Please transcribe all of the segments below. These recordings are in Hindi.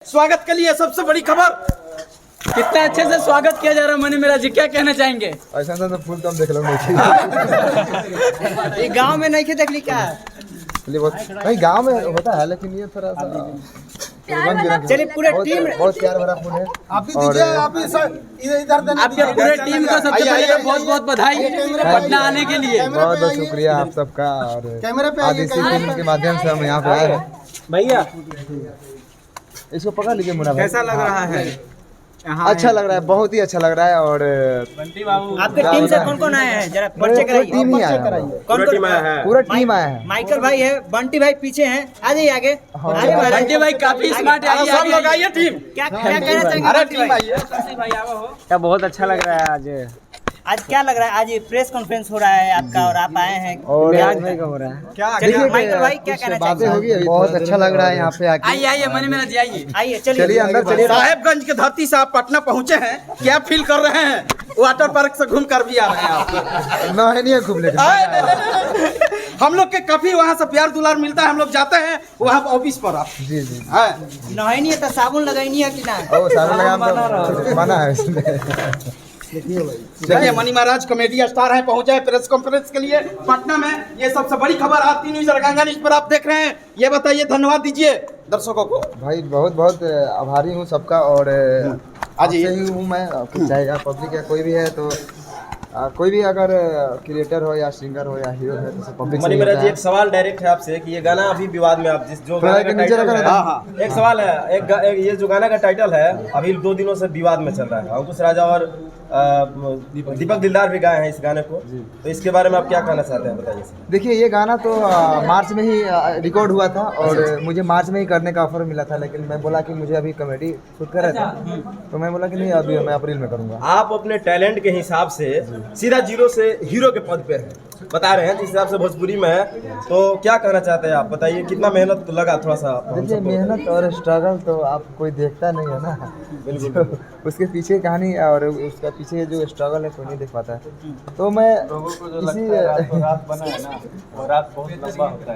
स्वागत के लिए सबसे बड़ी खबर। कितना अच्छे से स्वागत किया जा रहा है। मनी मेरा जी क्या कहना चाहेंगे? ऐसा तो फूल तो हम देख लो ये गांव में नहीं देख ली क्या? नहीं गांव में होता है लेकिन ये थोड़ा सा चलिए पूरे टीम बहुत प्यार भरा फूल है। आप भी दीजिए, आप भी इधर देना आपके पूरे टीम का सबसे पहले बहुत बहुत बधाई पटना आने के लिए। बहुत बहुत शुक्रिया आप सबका। और कैमरे पे आदित्य फिल्म के माध्यम से हम यहाँ पे आए हैं। भैया इसको पकड़ लीजिए मुन्ना भाई। कैसा लग रहा है? अच्छा लग रहा है, बहुत ही अच्छा लग रहा है। और आपके टीम से कौन कौन आए हैं? जरा परिचय कराइए। टीम ही आया है, कौन टीम आया है? पूरा टीम आया है। माइकल भाई है, बंटी भाई पीछे हैं। आ जाइए आगे। बंटी भाई काफी स्मार्ट है। सब लोग आइए टीम। क्या कहना चाहेंगे? अरे टीम आइए। क्या बहुत अच्छा लग रहा है आज क्या लग रहा है? आज ये प्रेस कॉन्फ्रेंस हो रहा है आपका और आप आए हैं। और भाई का हो रहा है। चलिए माइकल भाई क्या कहना बातें चाहेंगे? होगी, बहुत अच्छा लग रहा है यहाँ पे आके। आइए आइए मनी मेरा जी आइए। आइए चलिए चलिए अंदर चलिए। साहेबगंज की धरती से आप पटना पहुंचे हैं, क्या फील कर रहे हैं? वाटर पार्क से घूम कर भी आ रहे हैं आप। नहीं है घूमने का। हम लोग के काफी वहाँ से प्यार दुलार मिलता है। हम लोग जाते हैं वहाँ ऑफिस पर आप। जी जी। नहाइनी है तो साबुन लगाइनी है कि ना? ओ साबुन लगाम तो मना है इसमें। देखिए मनी महाराज कॉमेडी स्टार हैं, पहुंचे हैं प्रेस कॉन्फ्रेंस के लिए पटना में। ये सबसे बड़ी खबर आज तीन न्यूज़ गंगा न्यूज़ पर आप देख रहे हैं। ये बताइए, धन्यवाद दीजिए दर्शकों को। भाई बहुत बहुत आभारी हूँ सबका। और आज ही हूँ मैं, चाहे पब्लिक या कोई भी है तो कोई भी अगर क्रिएटर हो या सिंगर हो या हीरो है तो पब्लिक मनी मेरा जी एक सवाल डायरेक्ट है आपसे कि ये गाना अभी विवाद में आप जिस जो गाना का नीचे टाइटल है, हाँ। एक सवाल है, ये जो गाना का टाइटल है अभी 2 दिनों से विवाद में चल रहा है। अंकुश राजा और दीपक दिलदार भी गाए हैं इस गाने को, तो इसके बारे में आप क्या कहना चाहते हैं, बताइए। देखिए ये गाना तो मार्च में ही रिकॉर्ड हुआ था और मुझे मार्च में ही करने का ऑफर मिला था, लेकिन मैं बोला कि मुझे अभी कॉमेडी शूट कर रहा था तो मैं बोला कि नहीं अभी मैं अप्रैल में करूँगा। आप अपने टैलेंट के हिसाब से सीधा जीरो से हीरो के पद पे हैं, बता रहे हैं जिस हिसाब से भोजपुरी में है, तो क्या कहना चाहते हैं आप, बताइए। कितना मेहनत तो लगा थोड़ा सा? देखिए मेहनत और स्ट्रगल तो आप कोई देखता नहीं है ना। बिल्कुल। उसके पीछे कहानी और उसका पीछे जो स्ट्रगल है कोई नहीं देख पाता है। तो मैं इसी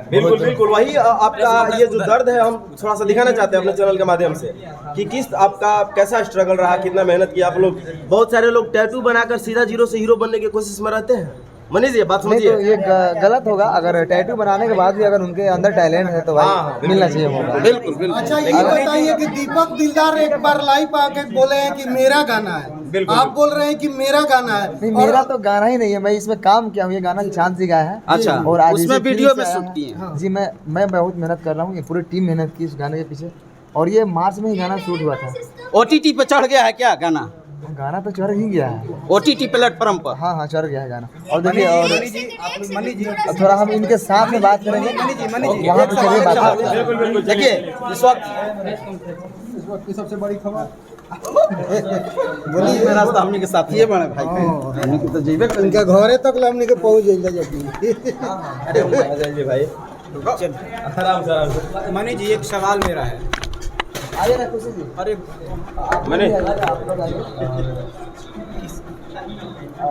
बिल्कुल बिल्कुल वही आपका ये जो दर्द है हम थोड़ा सा दिखाना चाहते हैं अपने चैनल के माध्यम से कि किस आपका कैसा स्ट्रगल रहा, कितना मेहनत किया आप लोग। बहुत सारे लोग टैटू बनाकर सीधा जीरो से हीरो बनने की कोशिश में रहते हैं। मनीष जी बात नहीं समझिए। तो ये गलत होगा। अगर टैटू बनाने के बाद भी अगर उनके अंदर टैलेंट है तो भाई मिलना चाहिए मौका। बिल्कुल बिल्कुल। अच्छा ये बताइए कि दीपक दिलदार एक बार लाइव आके बोले हैं कि मेरा गाना है, आप बोल रहे हैं कि मेरा गाना है। नहीं मेरा तो गाना ही नहीं है, मैं इसमें काम किया हूँ। ये गाना चांद जी गाया है। अच्छा, और आज उसमें इसी वीडियो फिल्म में से शूट आया किए है। हैं। जी मैं बहुत मेहनत कर रहा हूँ। ये पूरी टीम मेहनत की इस गाने के पीछे और ये मार्च में ही गाना शूट हुआ था। OTT पे चढ़ गया है क्या गाना? गाना तो चढ़ ही गया है। OTT प्लेटफॉर्म पर। हाँ हाँ चढ़ गया है गाना। और देखिए और थोड़ा हम इनके साथ में बात करेंगे। वहाँ पे चलिए बात करते हैं। बिल्कुल बिल्कुल। देखिए इस वक्त की सबसे बड़ी खबर बोलिए, मेरा रास्ता हमने के साथ ये बड़े भाई हमने के तो जीवे कर। इनके घरे तक हमने के पहुंच जाइए अरे भाई आराम से। मनी जी एक सवाल मेरा है। आइए ना खुशी जी। अरे मैंने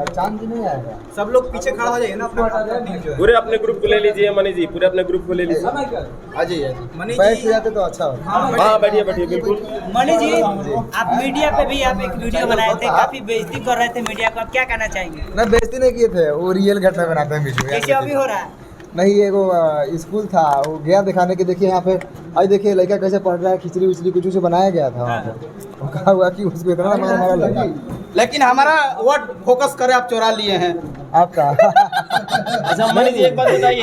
चांद जी नहीं आएगा। सब लोग पीछे खड़ा हो जाइए ना। पूरे अपने ग्रुप को ले लीजिए मनीष जी, पूरे अपने ग्रुप को ले लीजिए। आ जाइए मनी बैठ जी। जाते तो अच्छा होता। हाँ बैठिए बैठिए बिल्कुल। मणि जी आप मीडिया पे भी आप एक वीडियो बनाए थे, काफी बेइज्जती कर रहे थे मीडिया को, आप क्या कहना चाहेंगे? ना बेइज्जती नहीं किए थे, वो रियल घटना बनाते हैं वीडियो। कैसे अभी हो रहा है? नहीं ये वो स्कूल था, वो गया दिखाने के। देखिए यहाँ पे आज देखिए लड़का कैसे पढ़ रहा है, खिचड़ी उचड़ी कुछ उसे बनाया गया था वहाँ पे। वो कहा हुआ कि उसको इतना मारा लगा। लेकिन हमारा वर्ड फोकस करे आप चुरा लिए हैं आपका अच्छा मनीष जी एक बात बताइए।